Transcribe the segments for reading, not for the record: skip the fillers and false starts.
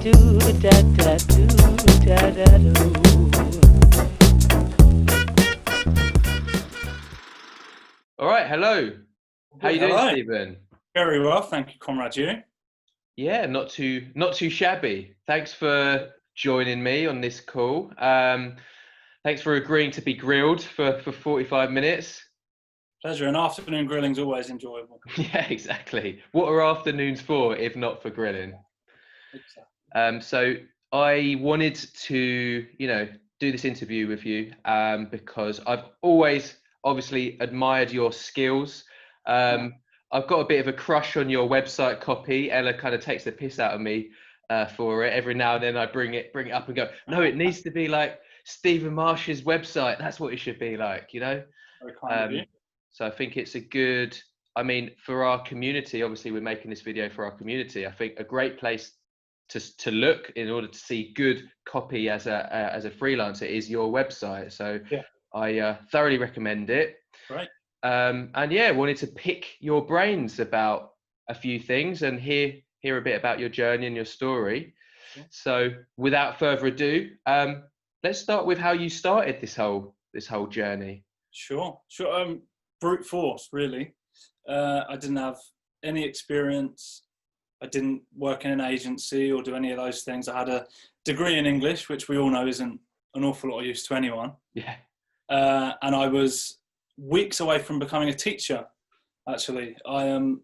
do da da do da da do. All right, hello. How you doing, Hello. Stephen? Very well, thank you, Konrad. You? Yeah, not too shabby. Thanks for joining me on this call. Thanks for agreeing to be grilled for 45 minutes. Pleasure. And afternoon grilling's always enjoyable. Yeah, exactly. What are afternoons for if not for grilling? Exactly. So I wanted to, do this interview with you because I've always obviously admired your skills. I've got a bit of a crush on your website copy. Ella kind of takes the piss out of me for it. Every now and then I bring it up and go, no, it needs to be like Stephen Marsh's website. That's what it should be like, Very kind of you. So I think it's a good, for our community, obviously we're making this video for our community. I think a great place to look in order to see good copy as a freelancer is your website. So yeah. I thoroughly recommend it. Right. And yeah, wanted to pick your brains about a few things and hear a bit about your journey and your story. Sure. So without further ado, let's start with how you started this whole journey. Sure. Brute force, really. I didn't have any experience. I didn't work in an agency or do any of those things. I had a degree in English, which we all know isn't an awful lot of use to anyone. Yeah. And I was weeks away from becoming a teacher, actually. I am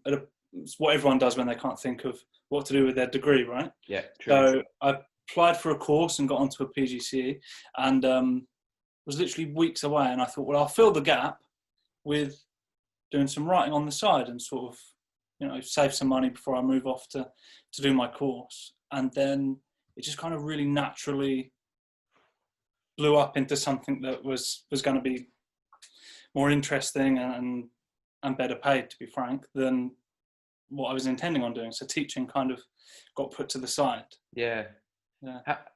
it's what everyone does when they can't think of what to do with their degree, right? Yeah, true. So I applied for a course and got onto a PGCE and was literally weeks away. And I thought, well, I'll fill the gap with doing some writing on the side and sort of, save some money before I move off to do my course. And then it just kind of really naturally blew up into something that was going to be more interesting and better paid, to be frank, than what I was intending on doing. So teaching kind of got put to the side. Yeah.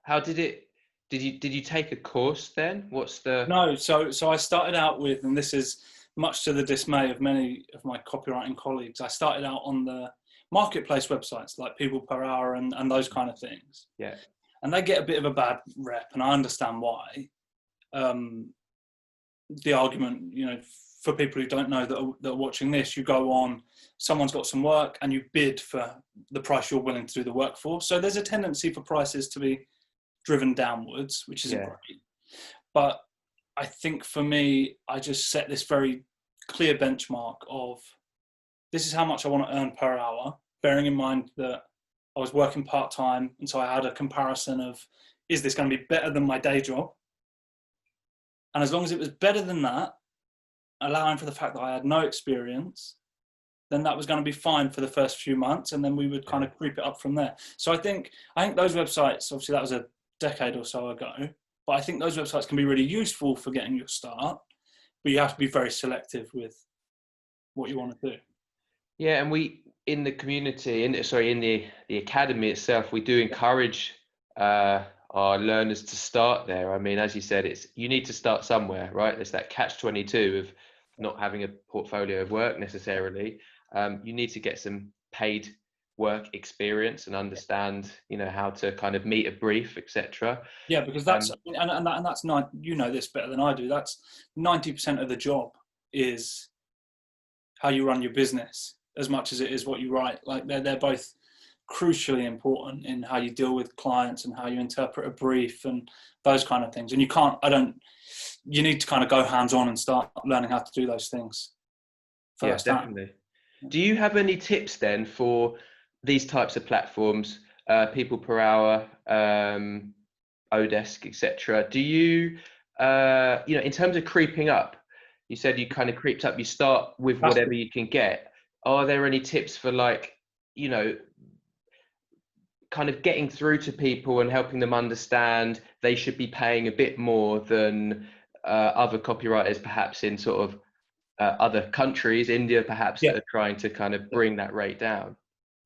How did it? Did you take a course then? What's the? No. So I started out with, and this is much to the dismay of many of my copywriting colleagues, I started out on the marketplace websites like People Per Hour and those kind of things. Yeah. And they get a bit of a bad rep, and I understand why. The argument, for people who don't know that are watching this, you go on, someone's got some work and you bid for the price you're willing to do the work for. So there's a tendency for prices to be driven downwards, which isn't great. But I think for me, I just set this very clear benchmark of this is how much I want to earn per hour, bearing in mind that I was working part-time. And so I had a comparison of, is this going to be better than my day job? And as long as it was better than that, allowing for the fact that I had no experience, then that was going to be fine for the first few months. And then we would kind of creep it up from there. So I think those websites, obviously that was a decade or so ago, but I think those websites can be really useful for getting your start, but you have to be very selective with what you want to do. Yeah, and we, in the community, in the academy itself, we do encourage our learners to start there. I mean, as you said, you need to start somewhere, right? There's that catch-22 of not having a portfolio of work necessarily. You need to get some paid work experience and understand, how to kind of meet a brief, etc. Yeah, because that's and that's not, this better than I do. That's 90% of the job is how you run your business as much as it is what you write. Like they're both crucially important in how you deal with clients and how you interpret a brief and those kind of things. And you need to kind of go hands-on and start learning how to do those things first. Yeah, definitely. Do you have any tips then for these types of platforms, People Per Hour, Odesk, etc.? Do you, in terms of creeping up, you said you kind of creeped up, you start with whatever you can get. Are there any tips for kind of getting through to people and helping them understand they should be paying a bit more than other copywriters, perhaps in sort of other countries, India perhaps, that are trying to kind of bring that rate down?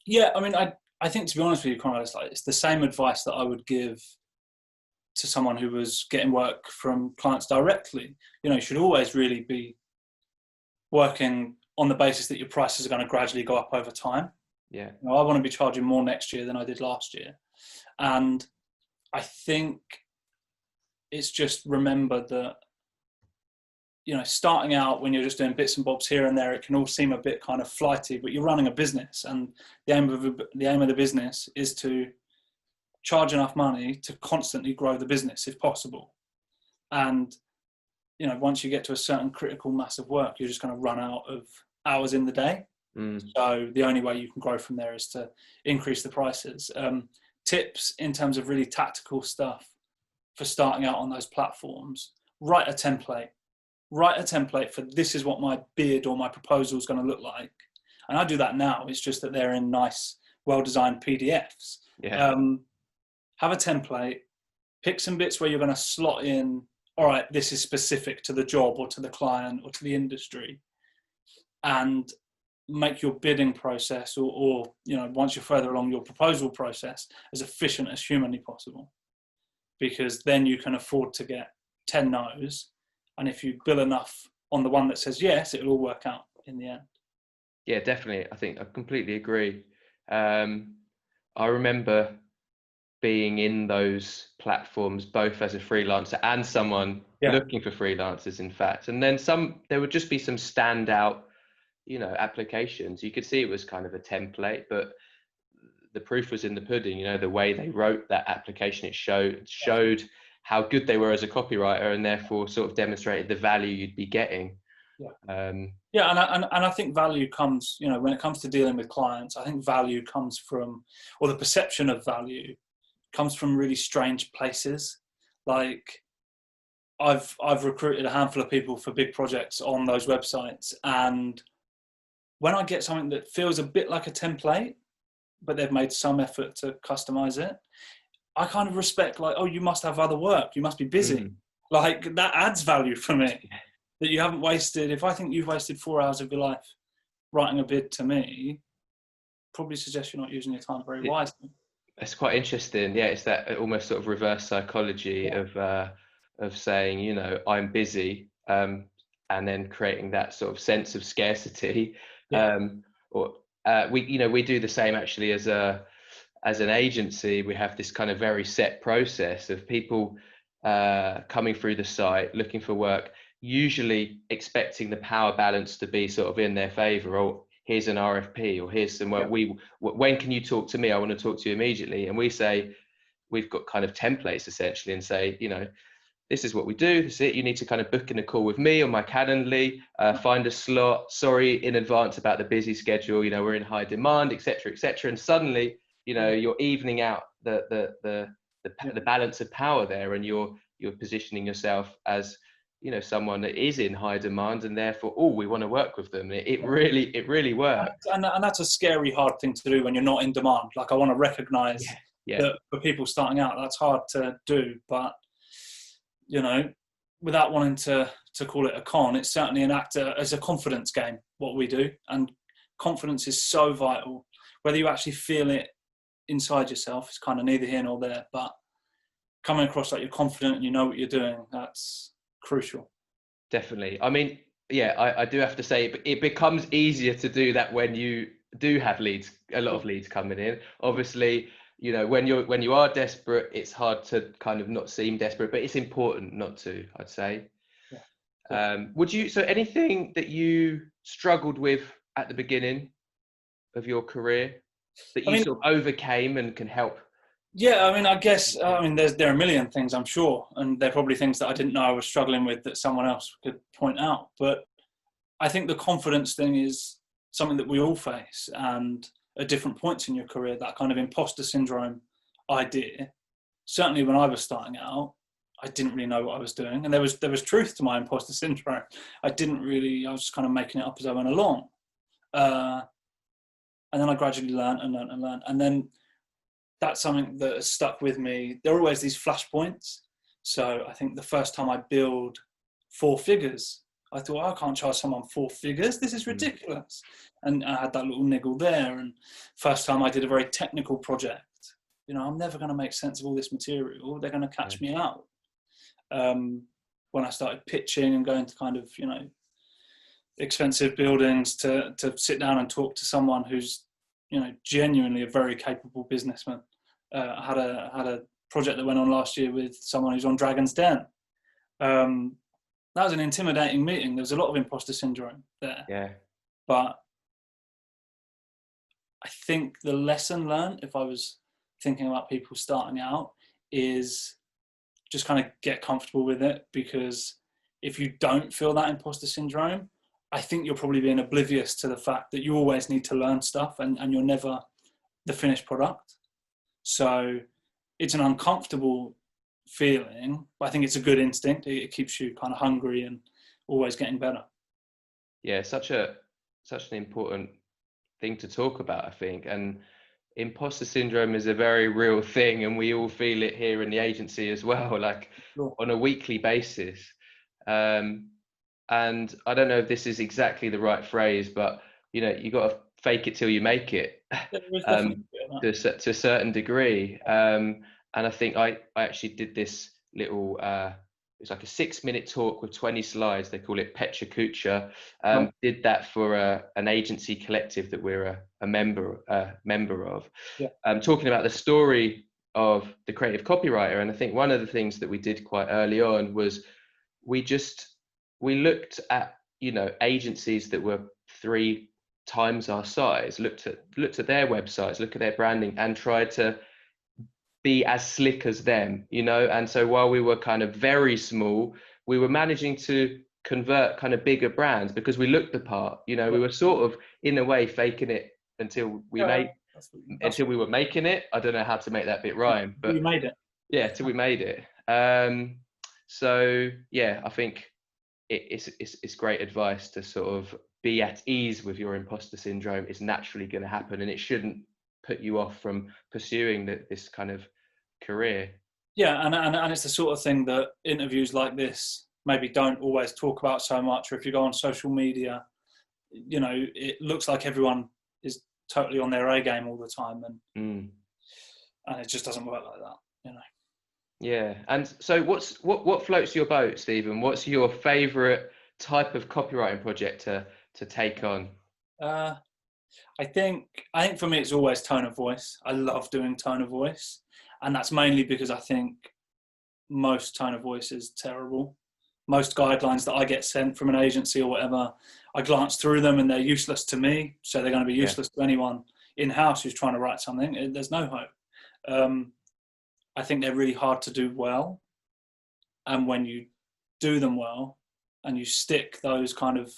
Yeah, I mean, I think, to be honest with you, Konrad, it's the same advice that I would give to someone who was getting work from clients directly. You should always really be working on the basis that your prices are going to gradually go up over time. Yeah. I want to be charging more next year than I did last year. And I think it's just remember that, starting out when you're just doing bits and bobs here and there, it can all seem a bit kind of flighty, but you're running a business, and the aim of the business is to charge enough money to constantly grow the business if possible. And, once you get to a certain critical mass of work, you're just going to run out of hours in the day. So the only way you can grow from there is to increase the prices. Tips in terms of really tactical stuff for starting out on those platforms: write a template for this is what my bid or my proposal is going to look like. And I do that now. It's just that they're in nice, well-designed PDFs. Have a template, pick some bits where you're going to slot in, all right, this is specific to the job or to the client or to the industry, and make your bidding process or once you're further along, your proposal process as efficient as humanly possible, because then you can afford to get 10 no's. And if you bill enough on the one that says yes, it'll all work out in the end. Yeah, definitely. I think I completely agree. I remember being in those platforms both as a freelancer and someone looking for freelancers, in fact. And then there would just be some standout, applications. You could see it was kind of a template, but the proof was in the pudding. The way they wrote that application, it showed how good they were as a copywriter, and therefore sort of demonstrated the value you'd be getting. And I think value comes, when it comes to dealing with clients, I think value comes from, or the perception of value comes from really strange places. Like I've recruited a handful of people for big projects on those websites, and when I get something that feels a bit like a template, but they've made some effort to customize it, I kind of respect, like, oh, you must have other work, you must be busy. Like, that adds value for me, that you haven't wasted. If I think you've wasted 4 hours of your life writing a bid to me, probably suggest you're not using your time very wisely. That's quite interesting. Yeah, it's that almost sort of reverse psychology of saying, I'm busy, and then creating that sort of sense of scarcity. We do the same actually as an agency. We have this kind of very set process of people coming through the site looking for work, usually expecting the power balance to be sort of in their favor. Or here's an RFP, or here's some work. When can you talk to me? I want to talk to you immediately. And we say, we've got kind of templates essentially, and say, this is what we do. This is it. You need to kind of book in a call with me on my Calendly, find a slot. Sorry in advance about the busy schedule. We're in high demand, etc., etc. And suddenly, you're evening out the balance of power there, and you're positioning yourself as someone that is in high demand, and therefore, we want to work with them. It really works. And that's a scary, hard thing to do when you're not in demand. Like, I want to recognize that for people starting out, that's hard to do. But without wanting to call it a con, it's certainly an actor as a confidence game, what we do. And confidence is so vital. Whether you actually feel it inside yourself, it's kind of neither here nor there, but coming across like you're confident and you know what you're doing, that's crucial. Definitely. I mean, I do have to say, it becomes easier to do that when you do have a lot of leads coming in. Obviously, when you are desperate, it's hard to kind of not seem desperate, but it's important not to, I'd say. So anything that you struggled with at the beginning of your career that you sort of overcame and can help? I guess there are a million things, I'm sure, and there are probably things that I didn't know I was struggling with that someone else could point out. But I think the confidence thing is something that we all face, and at different points in your career, that kind of imposter syndrome idea. Certainly when I was starting out, I didn't really know what I was doing, and there was truth to my imposter syndrome. I was just kind of making it up as I went along. And then I gradually learned, and then that's something that has stuck with me. There are always these flashpoints. So I think the first time I billed 4 figures, I thought, I can't charge someone 4 figures. This is ridiculous. And I had that little niggle there. And first time I did a very technical project, I'm never going to make sense of all this material. They're going to catch me out. When I started pitching and going to kind of, expensive buildings to sit down and talk to someone who's, genuinely a very capable businessman. I had a project that went on last year with someone who's on Dragon's Den. That was an intimidating meeting. There was a lot of imposter syndrome there. Yeah. But I think the lesson learned, if I was thinking about people starting out, is just kind of get comfortable with it, because if you don't feel that imposter syndrome, I think you're probably being oblivious to the fact that you always need to learn stuff, and you're never the finished product. So it's an uncomfortable feeling, but I think it's a good instinct. It keeps you kind of hungry and always getting better. Yeah, such an important thing to talk about, I think. And imposter syndrome is a very real thing, and we all feel it here in the agency as well, like on a weekly basis. And I don't know if this is exactly the right phrase, but you know, you got to fake it till you make it, to a certain degree. And I think I actually did this little, it's like a 6-minute talk with 20 slides. They call it Pecha Kucha. Did that for an agency collective that we're a member of. Yeah. Talking about the story of the creative copywriter. And I think one of the things that we did quite early on was we looked at, you know, agencies that were 3 times our size, looked at their websites, looked at their branding, and tried to be as slick as them, you know. And so while we were kind of very small, we were managing to convert kind of bigger brands because we looked the part, you know. We were sort of in a way faking it until we were making it. I don't know how to make that bit rhyme, but we made it. Yeah, till we made it. So yeah, I think it's great advice to sort of be at ease with your imposter syndrome. It's naturally going to happen, and it shouldn't put you off from pursuing this kind of career. Yeah, and it's the sort of thing that interviews like this maybe don't always talk about so much, or if you go on social media, you know, it looks like everyone is totally on their A game all the time, and it just doesn't work like that, you know. Yeah. And so what floats your boat, Stephen? What's your favorite type of copywriting project to take on? I think for me it's always tone of voice. I love doing tone of voice, and that's mainly because I think most tone of voice is terrible. Most guidelines that I get sent from an agency or whatever, I glance through them and they're useless to me, so they're going to be useless to anyone in-house who's trying to write something. There's no hope. I think they're really hard to do well, and when you do them well and you stick those kind of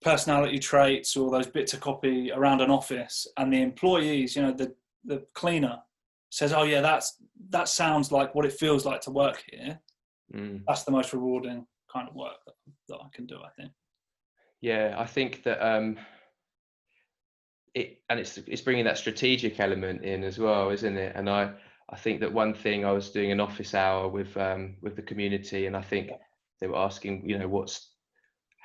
personality traits or those bits of copy around an office, and the employees, you know, the cleaner says, oh yeah, that sounds like what it feels like to work here. That's the most rewarding kind of work that I can do, I think. Yeah, I think that it's bringing that strategic element in as well, isn't it? And I think that one thing, I was doing an office hour with the community, and I think they were asking, you know,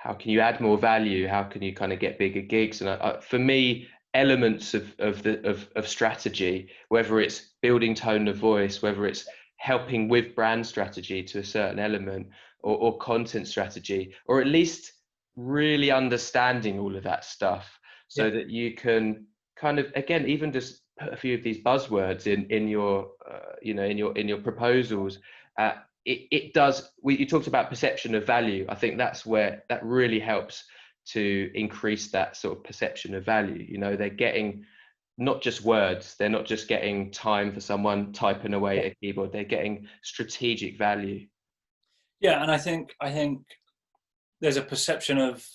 how can you add more value? How can you kind of get bigger gigs? And for me, elements of strategy, whether it's building tone of voice, whether it's helping with brand strategy to a certain element, or content strategy, or at least really understanding all of that stuff, so that you can kind of, again, even just put a few of these buzzwords in your in your proposals. It does. You talked about perception of value. I think that's where that really helps to increase that sort of perception of value. You know, they're getting not just words. They're not just getting time for someone typing away at a keyboard. They're getting strategic value. Yeah, and I think there's a perception of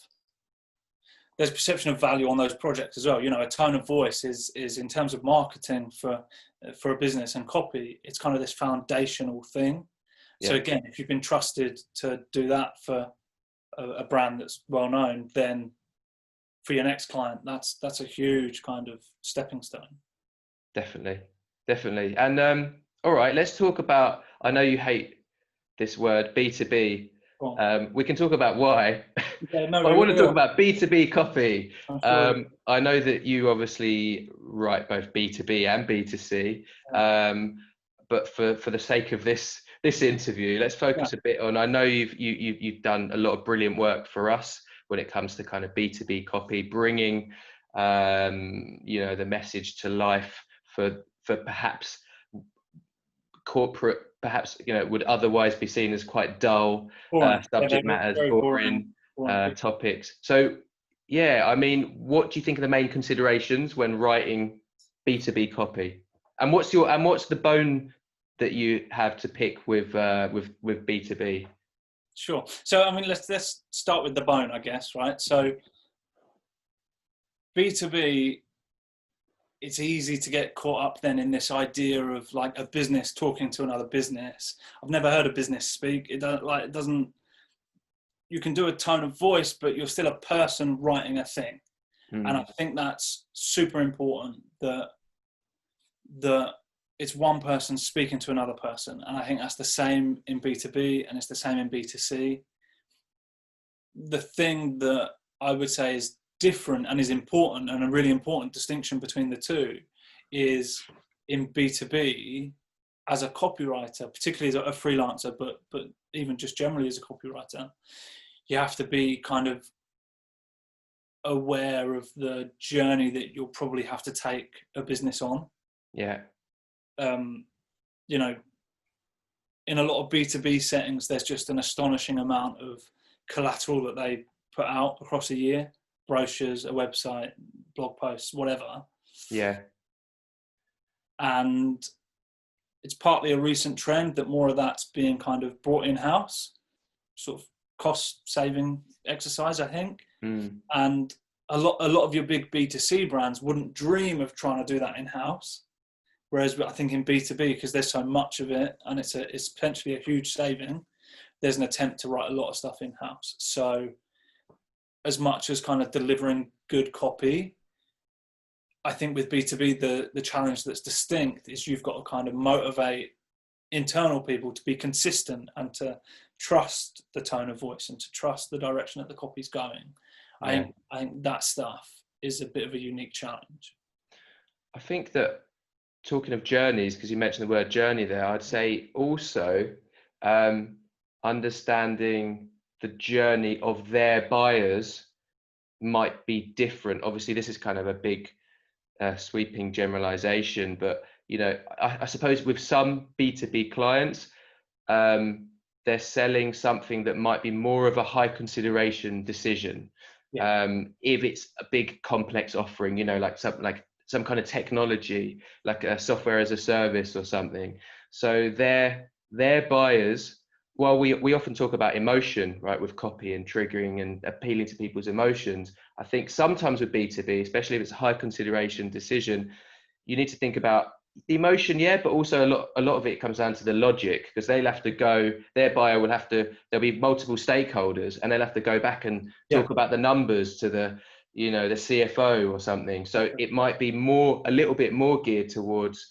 value on those projects as well. You know, a tone of voice is in terms of marketing for a business and copy, it's kind of this foundational thing. So again, if you've been trusted to do that for a brand that's well known, then for your next client, that's a huge kind of stepping stone. Definitely. And all right, let's talk about, I know you hate this word, B2B. We can talk about why. I want to talk about B2B copy. Sure. I know that you obviously write both B2B and B2C, but for the sake of this interview, let's focus a bit on, I know you've done a lot of brilliant work for us when it comes to kind of B2B copy, bringing the message to life for perhaps corporate, perhaps, would otherwise be seen as quite dull Boring. subject Yeah, matters, very boring topics. So, yeah, I mean, what do you think are the main considerations when writing B2B copy? And what's the bone that you have to pick with B2B? Sure. So, I mean, let's start with the bone, I guess, right? So, B2B, it's easy to get caught up then in this idea of like a business talking to another business. I've never heard a business speak. It doesn't. You can do a tone of voice, but you're still a person writing a thing, and I think that's super important. That it's one person speaking to another person, and I think that's the same in B2B and it's the same in B2C. The thing that I would say is different and is important, and a really important distinction between the two, is in B2B, as a copywriter, particularly as a freelancer, but even just generally as a copywriter, you have to be kind of aware of the journey that you'll probably have to take a business on. Yeah. In a lot of B2B settings, there's just an astonishing amount of collateral that they put out across a year. Brochures, a website, blog posts, whatever. Yeah. And it's partly a recent trend that more of that's being kind of brought in-house, sort of cost-saving exercise, I think. And a lot of your big B2C brands wouldn't dream of trying to do that in-house. Whereas I think in B2B, because there's so much of it and it's potentially a huge saving, there's an attempt to write a lot of stuff in-house. So as much as kind of delivering good copy, I think with B2B, the challenge that's distinct is you've got to kind of motivate internal people to be consistent and to trust the tone of voice and to trust the direction that the copy's going. Yeah. I think that stuff is a bit of a unique challenge. I think that, talking of journeys, because you mentioned the word journey there, I'd say also understanding the journey of their buyers might be different. Obviously, this is kind of a big sweeping generalization, but I suppose with some B2B clients, they're selling something that might be more of a high consideration decision. Yeah. If it's a big complex offering, like some kind of technology, like a software as a service or something. So their buyers, well, we often talk about emotion, right, with copy and triggering and appealing to people's emotions. I think sometimes with B2B, especially if it's a high consideration decision, you need to think about the emotion, yeah, but also a lot of it comes down to the logic, because they'll have to go, their buyer will have to, there'll be multiple stakeholders and they'll have to go back and talk about the numbers to the CFO or something. So it might be a little bit more geared towards,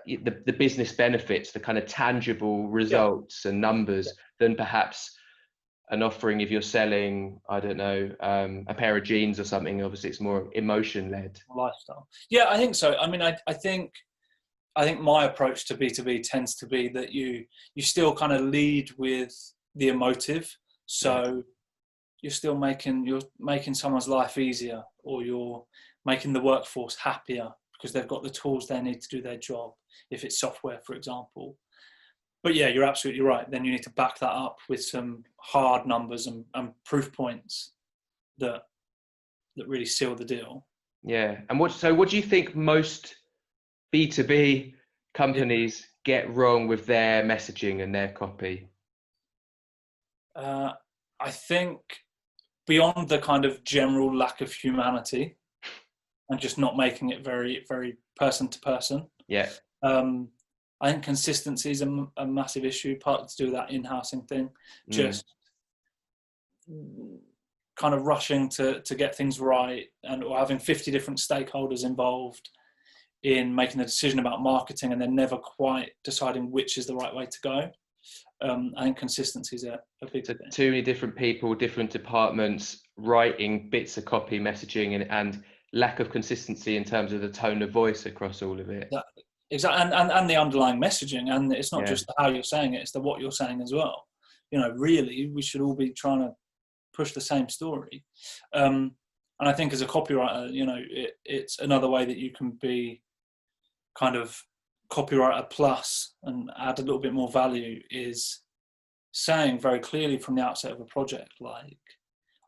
the business benefits, the kind of tangible results and numbers than perhaps an offering if you're selling, I don't know, a pair of jeans or something. Obviously, it's more emotion led. Lifestyle. Yeah, I think so. I mean, I think my approach to B2B tends to be that you still kind of lead with the emotive. So you're still making someone's life easier, or you're making the workforce happier because they've got the tools they need to do their job, if it's software, for example. But yeah, you're absolutely right. Then you need to back that up with some hard numbers and proof points that really seal the deal. Yeah. And what do you think most B2B companies get wrong with their messaging and their copy? I think beyond the kind of general lack of humanity and just not making it very, very person to person. Yeah. I think consistency is a massive issue, partly to do with that in-housing thing. Just kind of rushing to get things right, or having 50 different stakeholders involved in making the decision about marketing and then never quite deciding which is the right way to go. I think consistency is a big thing. Too many different people, different departments, writing bits of copy, messaging, and lack of consistency in terms of the tone of voice across all of it. Exactly, and the underlying messaging, and it's not just how you're saying it; it's the what you're saying as well. Really, we should all be trying to push the same story. And I think as a copywriter, it's another way that you can be kind of copywriter plus and add a little bit more value is saying very clearly from the outset of a project, like,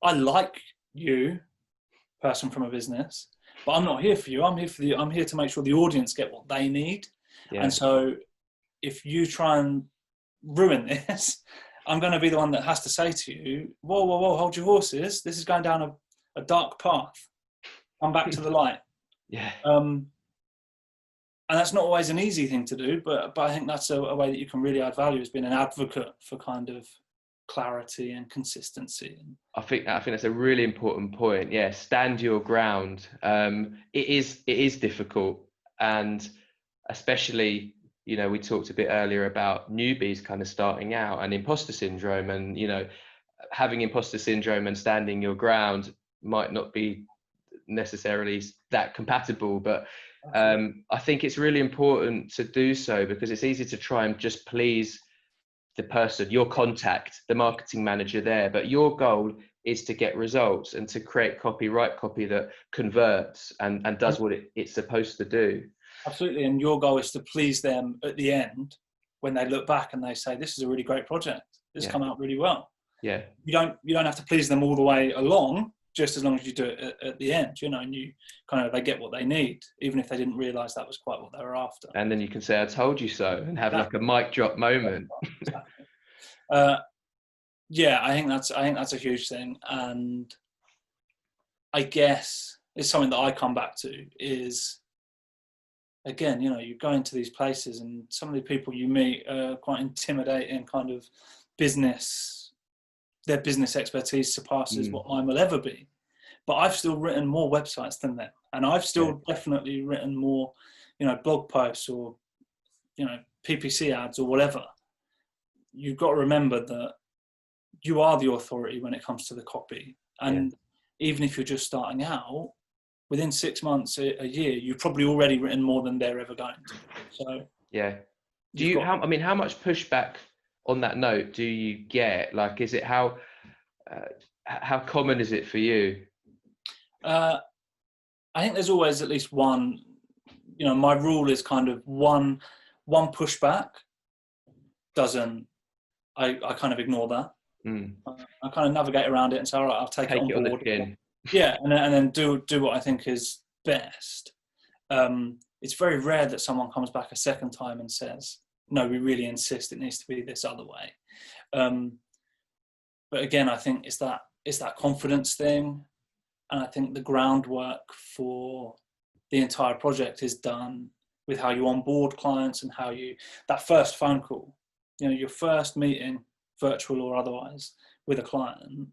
I like you, person from a business, but I'm not here for you. I'm here to make sure the audience get what they need. Yeah. And so if you try and ruin this, I'm going to be the one that has to say to you, whoa, hold your horses. This is going down a dark path. Come back to the light. Yeah. And that's not always an easy thing to do, but I think that's a way that you can really add value, is being an advocate for kind of clarity and consistency. I think that's a really important point. Yeah, stand your ground. It is difficult, and especially, you know, we talked a bit earlier about newbies kind of starting out and imposter syndrome, and, you know, having imposter syndrome and standing your ground might not be necessarily that compatible, but I think it's really important to do so, because it's easy to try and just please the person, your contact, the marketing manager there, but your goal is to get results and to write copy that converts and does what it's supposed to do. Absolutely. And your goal is to please them at the end when they look back and they say, this is a really great project. This has come out really well. Yeah. You don't have to please them all the way along, just as long as you do it at the end, you know, and you kind of, they get what they need, even if they didn't realize that was quite what they were after. And then you can say, I told you so, and have like a mic drop moment. Yeah, I think that's a huge thing. And I guess it's something that I come back to is, again, you know, you go into these places and some of the people you meet are quite intimidating, kind of their business expertise surpasses what mine will ever be. But I've still written more websites than them. And I've still definitely written more, you know, blog posts or, you know, PPC ads or whatever. You've got to remember that you are the authority when it comes to the copy. And even if you're just starting out, within 6 months, a year, you've probably already written more than they're ever going to. So yeah. How much pushback on that note do you get? Like, is it how common is it for you? I think there's always at least one. You know, my rule is kind of one pushback doesn't. I kind of ignore that. I kind of navigate around it and say, all right, I'll take it on board. On the chin. Yeah, and then do what I think is best. It's very rare that someone comes back a second time and says, no, we really insist it needs to be this other way. But again, I think it's that confidence thing. And I think the groundwork for the entire project is done with how you onboard clients and how that first phone call, you know, your first meeting, virtual or otherwise, with a client,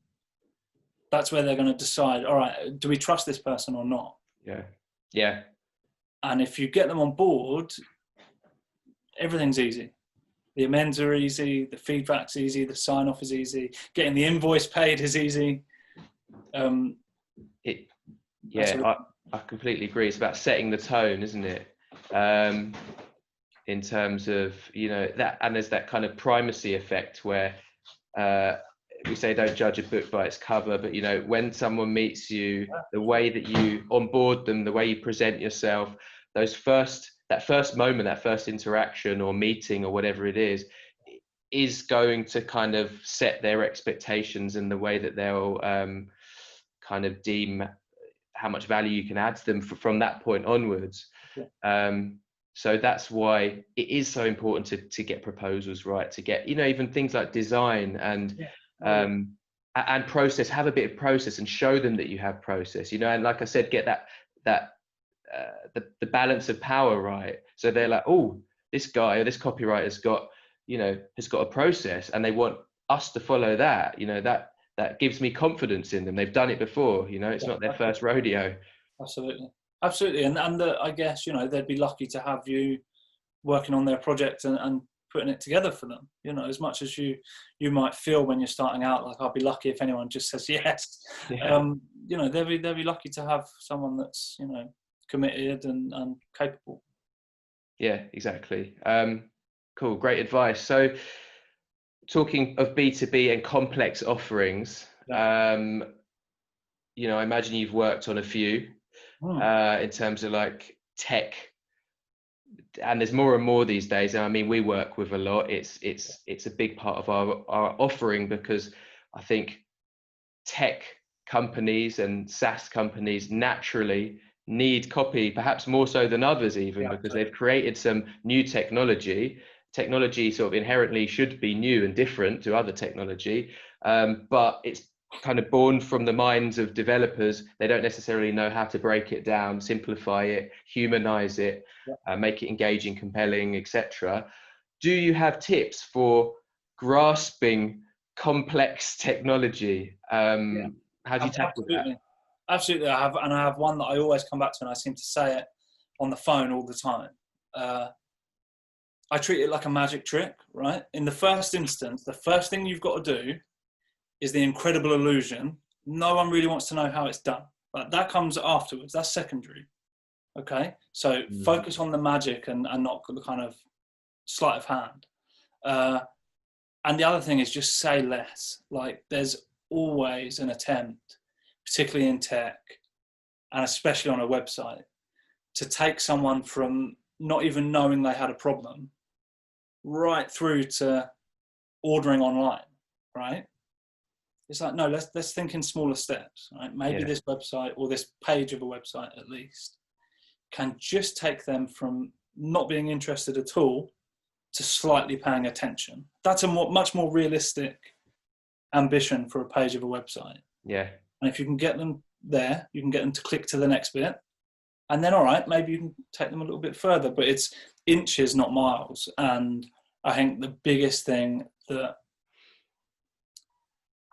that's where they're going to decide, all right, do we trust this person or not? Yeah. And if you get them on board, everything's easy. The amends are easy, the feedback's easy, the sign-off is easy, getting the invoice paid is easy. I completely agree. It's about setting the tone, isn't it? In terms of, you know, that, and there's that kind of primacy effect where we say don't judge a book by its cover, but, you know, when someone meets you, the way that you onboard them, the way you present yourself, that first moment, that first interaction or meeting or whatever it is going to kind of set their expectations and the way that they'll kind of deem how much value you can add to them from that point onwards. So that's why it is so important to get proposals right, to get, you know, even things like design and process, have a bit of process and show them that you have process, you know, and like I said, get the balance of power right. So they're like, oh, this guy or this copywriter's got, you know, has got a process and they want us to follow that, you know, that gives me confidence in them. They've done it before, you know, it's not their first rodeo. Absolutely. And I guess, you know, they'd be lucky to have you working on their project and putting it together for them, you know, as much as you might feel when you're starting out, like, I'll be lucky if anyone just says yes. You know, they'll be lucky to have someone that's, you know, committed and capable. Yeah, exactly. Cool, great advice. So talking of B2B and complex offerings, you know, I imagine you've worked on a few in terms of like tech and there's more and more these days. I mean, we work with a lot. It's a big part of our offering, because I think tech companies and SaaS companies naturally need copy, perhaps more so than others even, because they've created some new technology. Technology sort of inherently should be new and different to other technology, but it's kind of born from the minds of developers. They don't necessarily know how to break it down, simplify it, humanize it, make it engaging, compelling, etc. Do you have tips for grasping complex technology? How do you tackle that? Absolutely, I have one that I always come back to, and I seem to say it on the phone all the time. I treat it like a magic trick, right? In the first instance, the first thing you've got to do is the incredible illusion. No one really wants to know how it's done. But that comes afterwards. That's secondary. Okay? So focus on the magic and not the kind of sleight of hand. And the other thing is just say less. Like, there's always an attempt, particularly in tech, and especially on a website, to take someone from not even knowing they had a problem right through to ordering online, right? It's like, no, let's think in smaller steps, right? Maybe this website, or this page of a website at least, can just take them from not being interested at all to slightly paying attention. That's a much more realistic ambition for a page of a website. Yeah. And if you can get them there, you can get them to click to the next bit. And then, all right, maybe you can take them a little bit further, but it's inches, not miles. And I think the biggest thing that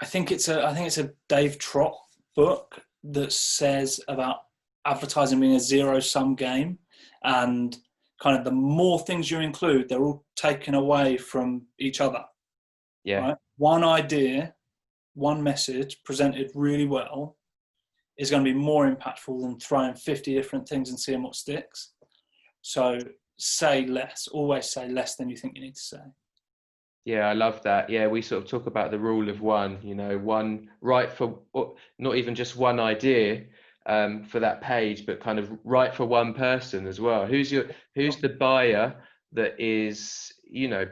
I think it's a Dave Trott book that says about advertising being a zero-sum game, and kind of the more things you include, they're all taken away from each other. Yeah. Right? One idea, one message presented really well is going to be more impactful than throwing 50 different things and seeing what sticks. So say less. Always say less than you think you need to say. Yeah, I love that. Yeah, we sort of talk about the rule of one, one right for, not even just one idea for that page, but kind of right for one person as well. Who's the buyer that is,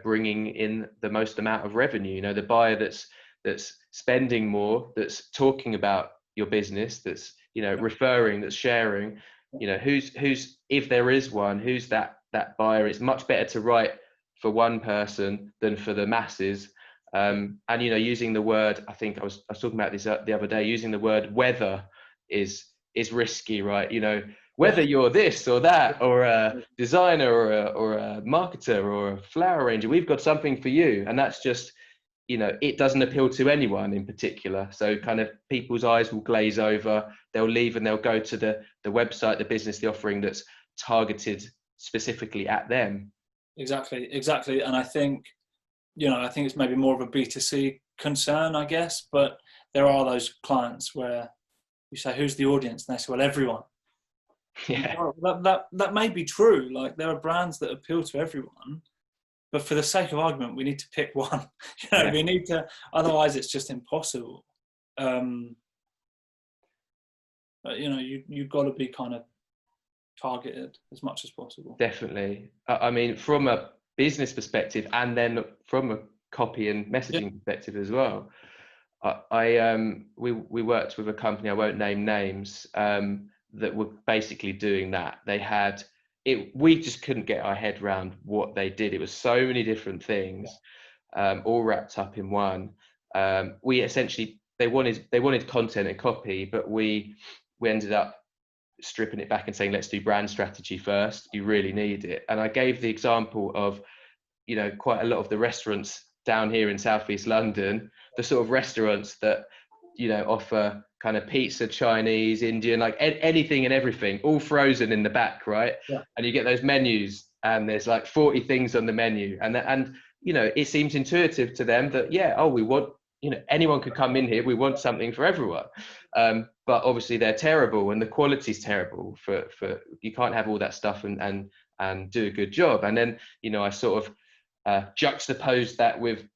bringing in the most amount of revenue? The buyer that's spending more, that's talking about your business, that's, referring, that's sharing, who's, if there is one, who's that buyer? It's much better to write for one person than for the masses. And using the word, I think I was talking about this the other day, using the word whether is risky, right? Whether you're this or that, or a designer, or a marketer, or a flower arranger, we've got something for you. And that's just, it doesn't appeal to anyone in particular. So kind of people's eyes will glaze over, they'll leave and they'll go to the website, the business, the offering that's targeted specifically at them. Exactly. And I think it's maybe more of a B2C concern, I guess, but there are those clients where you say, who's the audience? And they say, well, everyone. Yeah. That may be true. Like, there are brands that appeal to everyone, but for the sake of argument, we need to pick one. We need to, otherwise it's just impossible. But you've got to be kind of targeted as much as possible. Definitely. I mean, from a business perspective, and then from a copy and messaging perspective as well. We worked with a company, I won't name names, that were basically doing that. They had it. We just couldn't get our head around what they did. It was so many different things, all wrapped up in one. We essentially, they wanted content and copy, but we ended up stripping it back and saying, let's do brand strategy first. You really need it. And I gave the example of, quite a lot of the restaurants down here in Southeast London, the sort of restaurants that, offer kind of pizza, Chinese, Indian, like anything and everything, all frozen in the back, right? Yeah. And you get those menus and there's like 40 things on the menu. And it seems intuitive to them that, we want, anyone could come in here. We want something for everyone. But obviously they're terrible and the quality's terrible for you can't have all that stuff and do a good job. And then, I sort of juxtaposed that with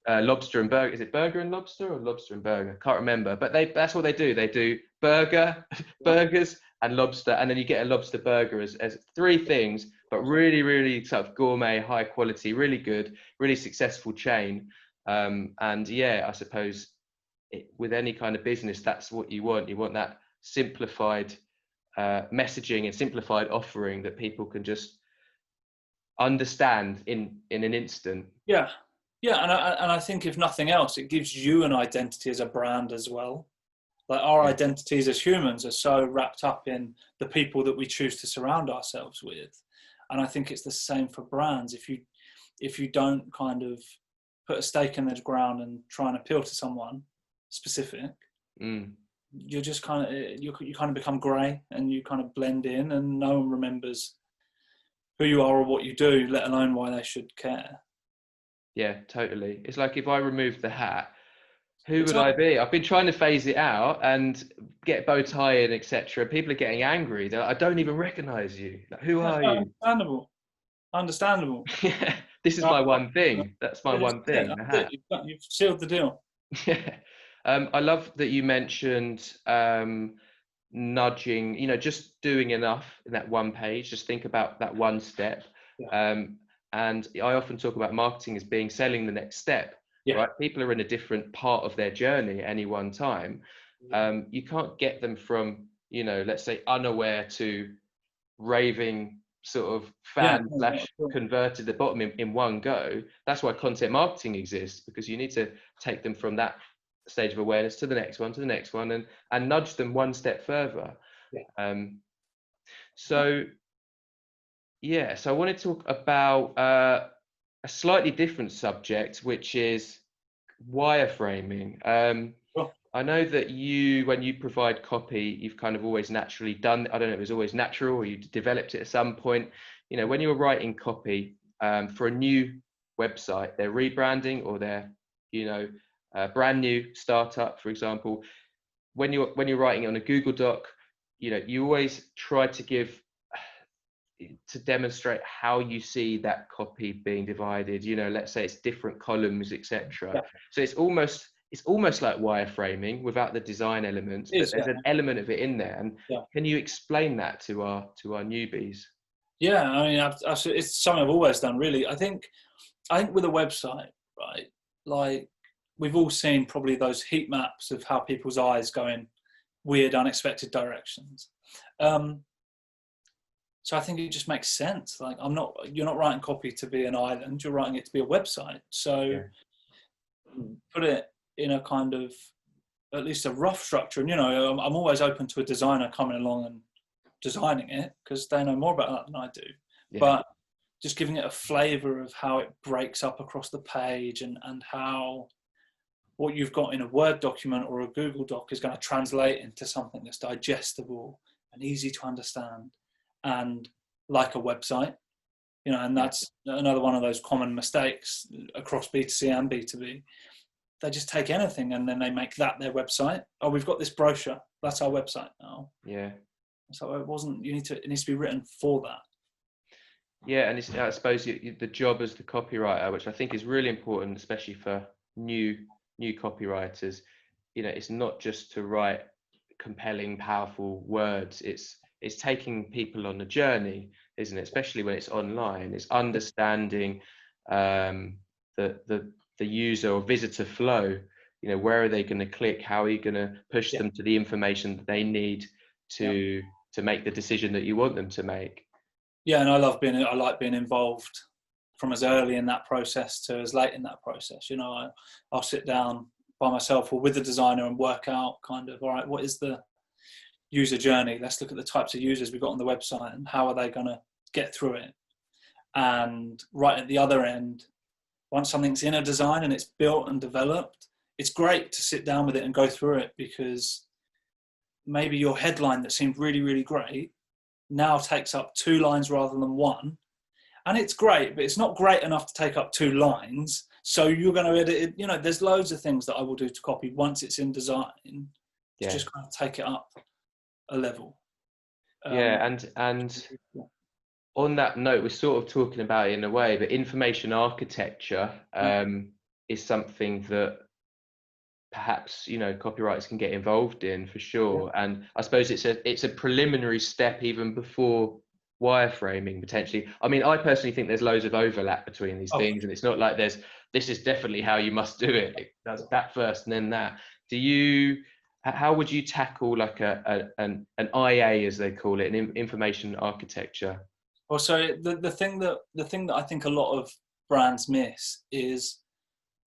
lobster and burger. Is it burger and lobster or lobster and burger? Can't remember, but that's what they do. They do burgers and lobster. And then you get a lobster burger as three things but really, really sort of gourmet, high quality, really good, really successful chain. And yeah, I suppose with any kind of business, that's what you want. You want that simplified messaging and simplified offering that people can just understand in an instant. Yeah, and I think if nothing else, it gives you an identity as a brand as well. Like our identities as humans are so wrapped up in the people that we choose to surround ourselves with, and I think it's the same for brands. If you don't kind of put a stake in the ground and try and appeal to someone specific, you're just kind of you kind of become grey and you kind of blend in, and no one remembers who you are or what you do, let alone why they should care. Yeah, totally. It's like if I removed the hat, who would I be? I've been trying to phase it out and get bow tie in, etc. People are getting angry. They're like, I don't even recognize you. Like, who are you? Understandable. Yeah, this is my one thing. That's my one thing. The hat. You've sealed the deal. Yeah. I love that you mentioned nudging, just doing enough in that one page. Just think about that one step. Yeah. And I often talk about marketing as being selling the next step. Yeah. Right? People are in a different part of their journey at any one time. You can't get them from, let's say unaware to raving sort of fan / converted at the bottom in one go. That's why content marketing exists, because you need to take them from that stage of awareness to the next one, and nudge them one step further. Yeah. So I want to talk about a slightly different subject, which is wireframing. I know that when you provide copy, you've kind of always naturally done, I don't know if it was always natural or you developed it at some point. When you're writing copy for a new website, they're rebranding or they're, a brand new startup, for example, when you're writing it on a Google Doc, you always try to demonstrate how you see that copy being divided. Let's say it's different columns, etc. Yeah. So it's almost like wireframing without the design elements, but there's an element of it in there. And can you explain that to our newbies? Yeah, I mean, it's something I've always done, really. I think with a website, right, like we've all seen probably those heat maps of how people's eyes go in weird, unexpected directions. So I think it just makes sense. Like you're not writing copy to be an island, you're writing it to be a website. So put it in a kind of, at least a rough structure. And, I'm always open to a designer coming along and designing it because they know more about that than I do. Yeah. But just giving it a flavor of how it breaks up across the page and how what you've got in a Word document or a Google Doc is going to translate into something that's digestible and easy to understand and like a website, and that's another one of those common mistakes across B2C and B2B. They just take anything and then they make that their website. Oh, we've got this brochure. That's our website now. Yeah. So it needs to be written for that. Yeah. And I suppose the job as the copywriter, which I think is really important, especially for new copywriters, it's not just to write compelling, powerful words. It's taking people on a journey, isn't it? Especially when it's online. It's understanding the user or visitor flow. Where are they going to click? How are you going to push them to the information that they need to make the decision that you want them to make? Yeah, and I like being involved from as early in that process to as late in that process. I'll sit down by myself or with the designer and work out kind of, all right, what is the user journey? Let's look at the types of users we've got on the website and how are they going to get through it. And right at the other end, once something's in a design and it's built and developed, it's great to sit down with it and go through it, because maybe your headline that seemed really, really great now takes up 2 lines rather than 1. And it's great, but it's not great enough to take up 2 lines. So you're going to edit it. There's loads of things that I will do to copy once it's in design to just kind of take it up a level. And on that note, we're sort of talking about it in a way, but information architecture is something that perhaps copywriters can get involved in for sure. And I suppose it's a preliminary step even before wireframing potentially. I mean, I personally think there's loads of overlap between these Oh. things, and it's not like this is definitely how you must do it. It does that first and then that. How would you tackle like an IA, as they call it, an information architecture? Well, so the thing that I think a lot of brands miss is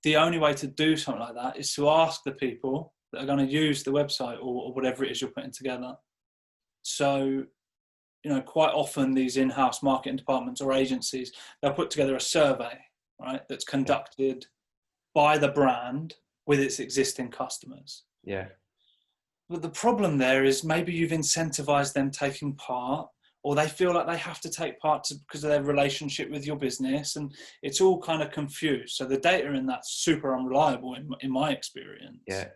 the only way to do something like that is to ask the people that are going to use the website or whatever it is you're putting together. So, quite often these in-house marketing departments or agencies, they'll put together a survey, right, that's conducted by the brand with its existing customers. Yeah. But the problem there is maybe you've incentivized them taking part, or they feel like they have to take part because of their relationship with your business, and it's all kind of confused. So the data in that's super unreliable in my experience. Yeah.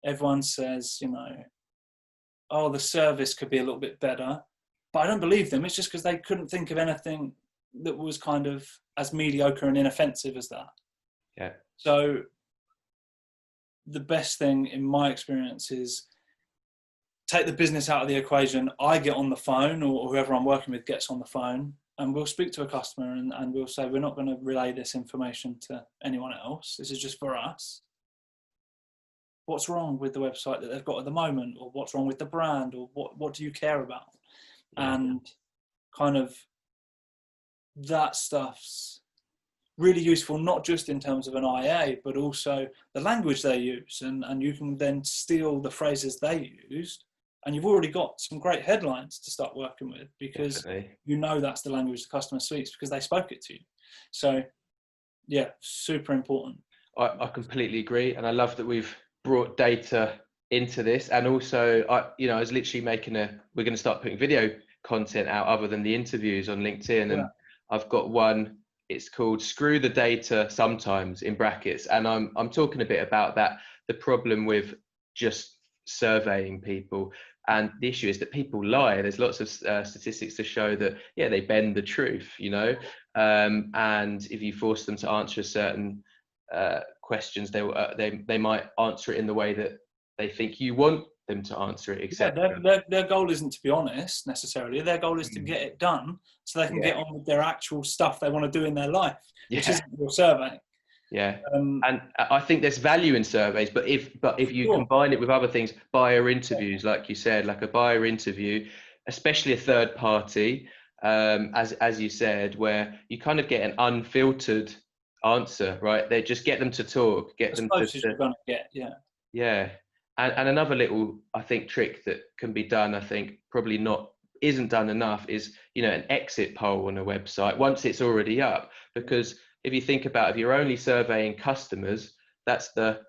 Everyone says, oh, the service could be a little bit better, but I don't believe them. It's just because they couldn't think of anything that was kind of as mediocre and inoffensive as that. Yeah. So the best thing in my experience is take the business out of the equation. I get on the phone, or whoever I'm working with gets on the phone, and we'll speak to a customer and we'll say, we're not going to relay this information to anyone else. This is just for us. What's wrong with the website that they've got at the moment, or what's wrong with the brand, or what do you care about? And kind of that stuff's really useful, not just in terms of an IA, but also the language they use. And you can then steal the phrases they used, and you've already got some great headlines to start working with, because that's the language the customer speaks because they spoke it to you. So yeah, super important. I completely agree. And I love that we've brought data into this. And also, I was literally we're going to start putting video content out other than the interviews on LinkedIn. And I've got one, it's called Screw the Data Sometimes, in brackets. And I'm talking a bit about that, the problem with just surveying people. And the issue is that people lie. There's lots of statistics to show that, they bend the truth, and if you force them to answer certain questions, they might answer it in the way that they think you want them to answer it, etc. Their goal isn't to be honest necessarily. Their goal is to get it done so they can get on with their actual stuff they want to do in their life, which isn't your survey. Yeah, and I think there's value in surveys, but if you combine it with other things, buyer interviews, like you said, like a buyer interview, especially a third party, as you said, where you kind of get an unfiltered answer, right? They just get them to talk, As close as you're gonna get, yeah. And another little, I think, trick that can be done, I think probably isn't done enough, is an exit poll on a website once it's already up, because if you think about, if you're only surveying customers, that's the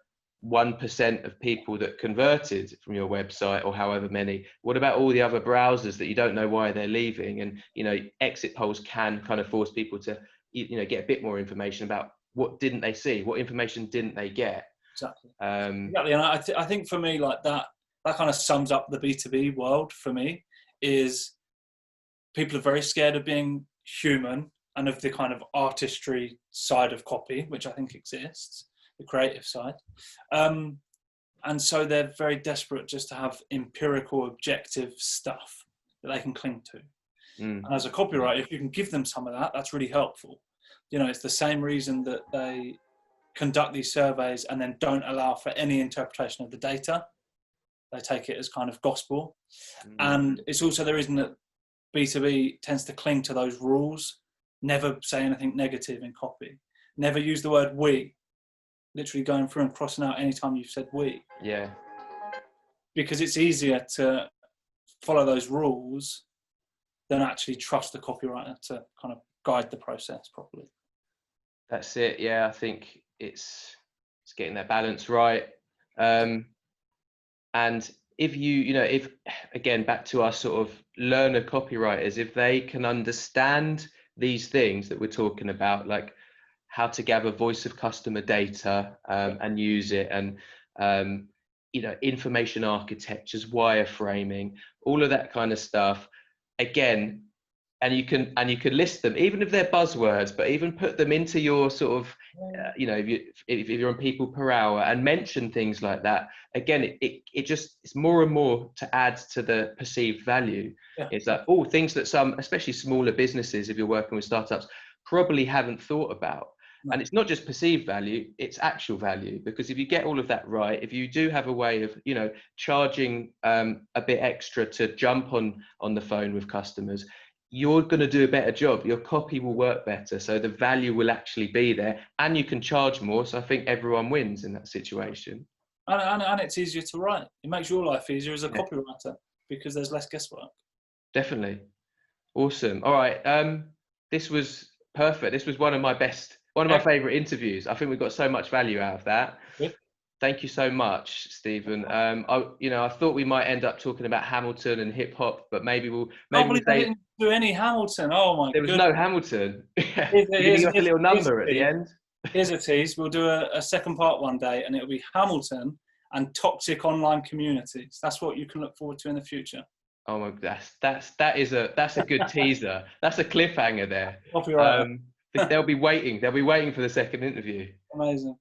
1% of people that converted from your website, or however many. What about all the other browsers that you don't know why they're leaving? And exit polls can kind of force people to get a bit more information about what didn't they see, what information didn't they get. Exactly. Exactly. And I think for me, like that kind of sums up the B2B world for me. Is people are very scared of being human and of the kind of artistry side of copy, which I think exists, the creative side. And so they're very desperate just to have empirical, objective stuff that they can cling to. And as a copywriter, if you can give them some of that, that's really helpful. It's the same reason that they conduct these surveys and then don't allow for any interpretation of the data. They take it as kind of gospel. And it's also the reason that B2B tends to cling to those rules. Never say anything negative in copy. Never use the word we. Literally going through and crossing out anytime you've said we. Yeah. Because it's easier to follow those rules than actually trust the copywriter to kind of guide the process properly. That's it. Yeah, I think it's getting that balance right. And if if again, back to our sort of learner copywriters, if they can understand these things that we're talking about, like how to gather voice of customer data and use it, and information architectures, wireframing, all of that kind of stuff. Again, and you can list them, even if they're buzzwords, but even put them into your sort of, you know, if you're on people per hour, and mention things like that. Again, it's more and more to add to the perceived value. Yeah. It's like all things that some, especially smaller businesses, if you're working with startups, probably haven't thought about. No. And it's not just perceived value, it's actual value, because if you get all of that right, if you do have a way of, you know, charging a bit extra to jump on the phone with customers, you're going to do a better job. Your copy will work better, so the value will actually be there, and you can charge more. So I think everyone wins in that situation. And it's easier to write. It makes your life easier as a copywriter because there's less guesswork. Definitely. Awesome. All right. This was perfect. This was one of my favorite interviews. I think we got so much value out of that. Yeah. Thank you so much, Stephen. I thought we might end up talking about Hamilton and hip hop, but maybe we didn't do any Hamilton. Oh my! There was no Hamilton. Here's a little number at the end. Here's a tease. We'll do a second part one day, and it'll be Hamilton and toxic online communities. That's what you can look forward to in the future. Oh my! That's a good teaser. That's a cliffhanger there. They'll be waiting for the second interview. Amazing.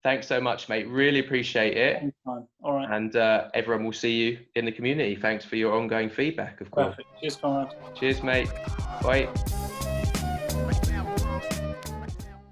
Thanks so much, mate. Really appreciate it. Anytime. All right. And everyone will see you in the community. Thanks for your ongoing feedback, of course. Perfect. Cheers, Konrad. Cheers, mate. Bye.